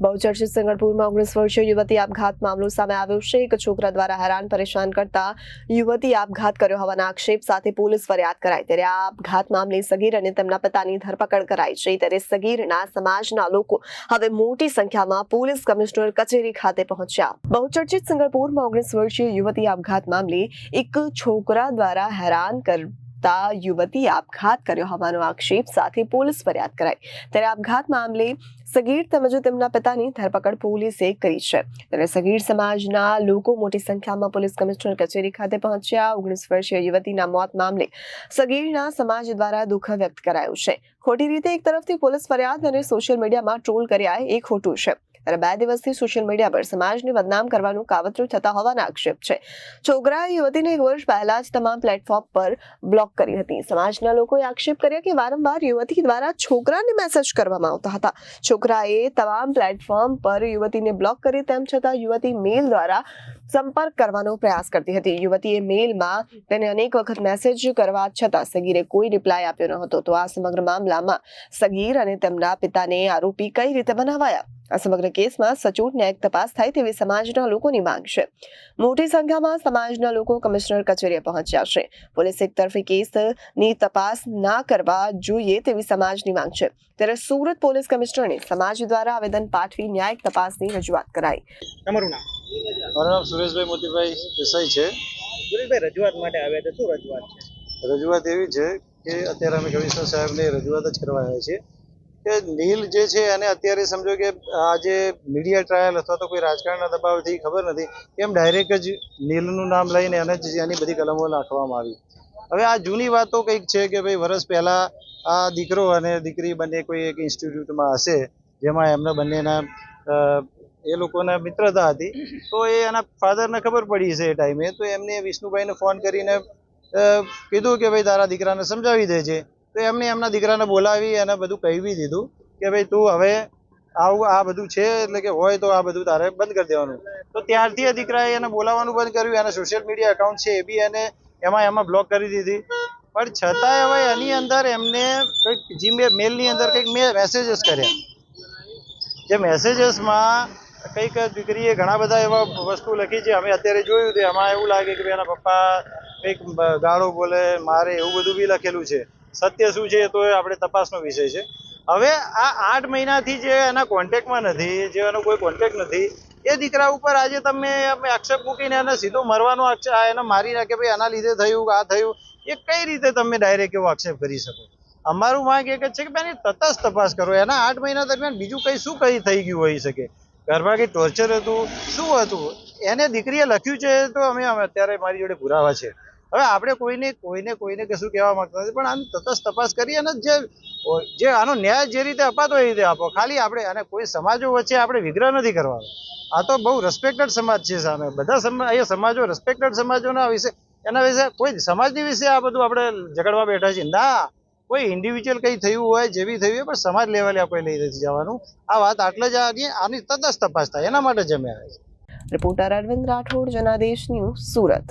બહુચર્ચિત સંગણપુરમાં 19 વર્ષીય યુવતી આપઘાત મામલો સામે આવ્યો છે। એક છોકરા દ્વારા હેરાન પરેશાન કરતા યુવતી આપઘાત કર્યો હોવાના આક્ષેપ સાથે પોલીસ ફરિયાદ કરાઈ। ત્યારે આ આપઘાત મામલે સગીર અને તેમના પિતાની ધરપકડ કરાઈ છે। ત્યારે સગીરના સમાજના લોકો હવે મોટી સંખ્યામાં પોલીસ કમિશનર કચેરી ખાતે પહોંચ્યા। બહુચર્ચિત સંગણપુરમાં 19 વર્ષીય યુવતી આપઘાત મામલે એક છોકરા દ્વારા હેરાન યુવતી આપઘાત કર્યો હોવાનો આક્ષેપ સાથે પોલીસ ફરિયાદ કરાઈ। ત્યારે આપઘાત મામલે સગીર તેમજ તેમના પિતાની ધરપકડ પોલીસે કરી છે। ત્યારે સગીર સમાજના લોકો મોટી સંખ્યામાં પોલીસ કમિશનર કચેરી ખાતે પહોંચ્યા। 19 વર્ષીય યુવતીના મોત મામલે સગીરના સમાજ દ્વારા દુઃખ વ્યક્ત કરાયું છે। ખોટી રીતે એક તરફથી પોલીસ ફરિયાદ અને સોશિયલ મીડિયામાં ટ્રોલ કર્યા એ ખોટું છે। ત્યારે 2 દિવસથી સોશિયલ મીડિયા પર સમાજને બદનામ કરવાનું કાવતરું થતા હોવાના આક્ષેપ છે। છોકરાએ યુવતીને 1 વર્ષ પહેલા જ તમામ પ્લેટફોર્મ પર બ્લોક કરી હતી। સમાજના લોકોએ આક્ષેપ કર્યા કે વારંવાર યુવતી દ્વારા છોકરાને મેસેજ કરવામાં આવતા હતા। છોકરાએ તમામ પ્લેટફોર્મ પર યુવતીને બ્લોક કરી, તેમ છતાં યુવતી મેલ દ્વારા સંપર્ક કરવાનો પ્રયાસ કરતી હતી। યુવતીએ મેલમાં તેને અનેક વખત મેસેજ કરવા છતાં સગીરે કોઈ રિપ્લાય આપ્યો ન હતો। તો આ સમગ્ર મામલામાં સગીર અને તેમના પિતાને આરોપી કઈ રીતે બનાવાયા? આ સમગ્ર કેસમાં સચોટ ન્યાયિક તપાસ થાય તેવી સમાજના લોકોની માંગ છે। મોટી સંખ્યામાં સમાજના લોકો કમિશનર કચેરીએ પહોંચ્યા છે। પોલીસ એકતરફી કેસની તપાસ ના કરવા જોઈએ તેવી સમાજની માંગ છે। ત્યારે સુરત પોલીસ કમિશનરને સમાજ દ્વારા આવેદન પાઠવી ન્યાયિક તપાસની રજૂઆત કરાઈ। તમારું નામ? મારું નામ સુરેશભાઈ મોતીભાઈ દેસાઈ છે। સુરેશભાઈ, રજૂઆત માટે આવ્યા છે, શું રજૂઆત છે? રજૂઆત એવી છે કે અત્યારે અમે કમિશનર સાહેબને રજૂઆત જ કરવા આવ્યા છીએ કે નીલ જે છે એને અત્યારે સમજો કે આ જે મીડિયા ટ્રાયલ અથવા તો કોઈ રાજકારણના દબાવથી ખબર નથી કેમ ડાયરેક્ટ જ નીલનું નામ લઈને એને જ એની બધી કલમો નાખવામાં આવી। હવે આ જૂની વાતો કંઈક છે કે ભાઈ વર્ષ પહેલા આ દીકરો અને દીકરી બંને કોઈ એક ઇન્સ્ટિટ્યૂટમાં હશે જેમાં એમના બંનેના એ લોકોના મિત્રતા હતી। તો એ એના ફાધરને ખબર પડી છે એ ટાઈમે, તો એમને વિષ્ણુભાઈને ફોન કરીને કીધું કે ભાઈ તારા દીકરાને સમજાવી દેજે। તો એમને એમના દીકરાને બોલાવી અને બધું કહી બી દીધું કે ભાઈ તું હવે આવું આ બધું છે એટલે કે હોય તો આ બધું તારે બંધ કરી દેવાનું। તો ત્યારથી એ દીકરાએ એને બોલાવવાનું બંધ કર્યું। એના સોશિયલ મીડિયા એકાઉન્ટ છે એ બી એને એમાં બ્લોક કરી દીધી। પણ છતાંય હવે એની અંદર એમને કંઈક જીમેલની અંદર કંઈક મેસેજીસ કર્યા, જે મેસેજીસમાં કંઈક દીકરીએ ઘણા બધા એવા વસ્તુ લખી છે। અમે અત્યારે જોયું તો એમાં એવું લાગે કે એના પપ્પા કંઈક ગાળો બોલે, મારે, એવું બધું બી લખેલું છે। સત્ય શું છે તો આપણે તપાસનો વિષય છે। હવે આ 8 મહિનાથી જે એના કોન્ટેક્ટમાં નથી, જે એનો કોઈ કોન્ટેક્ટ નથી, એ દીકરા ઉપર આજે તમે આક્ષેપ મૂકીને એને સીધો મરવાનો એને મારી નાખે ભાઈ આના લીધે થયું, આ થયું, એ કઈ રીતે તમે ડાયરેક્ટ એવો આક્ષેપ કરી શકો? અમારું માંગ એક જ છે કે એની તટસ્થ તપાસ કરો। એના 8 મહિના દરમિયાન બીજું શું થઈ ગયું હોઈ શકે? ઘરમાં કંઈ ટોર્ચર હતું, શું હતું? એને દીકરીએ લખ્યું છે તો અમે અત્યારે મારી જોડે પુરાવા છે। હવે આપણે કોઈને કશું કહેવા માંગતા નથી, પણ આની તટસ્થ તપાસ કરી અને જે આનો ન્યાય જે રીતે અપાતો એ રીતે આપો। ખાલી આપણે અને કોઈ સમાજો વચ્ચે આપણે વિગ્રહ નથી કરવાનો। આ તો બહુ રિસ્પેક્ટેડ સમાજ છે સામે, બધા એ સમાજો રિસ્પેક્ટેડ સમાજોના વિશે એના વિશે કોઈ સમાજની વિશે આ બધું આપણે ઝઘડવા બેઠા છીએ ના। કોઈ ઇન્ડિવિજ્યુઅલ કંઈ થયું હોય, જેવી થયું હોય, પણ સમાજ લેવલે આપણે લઈ નથી જવાનું। આ વાત આટલે જ આની તટસ્થ તપાસ થાય એના માટે જ અમે આવ્યા છીએ। Reporter Arvind Rathod, Janadesh news, Surat.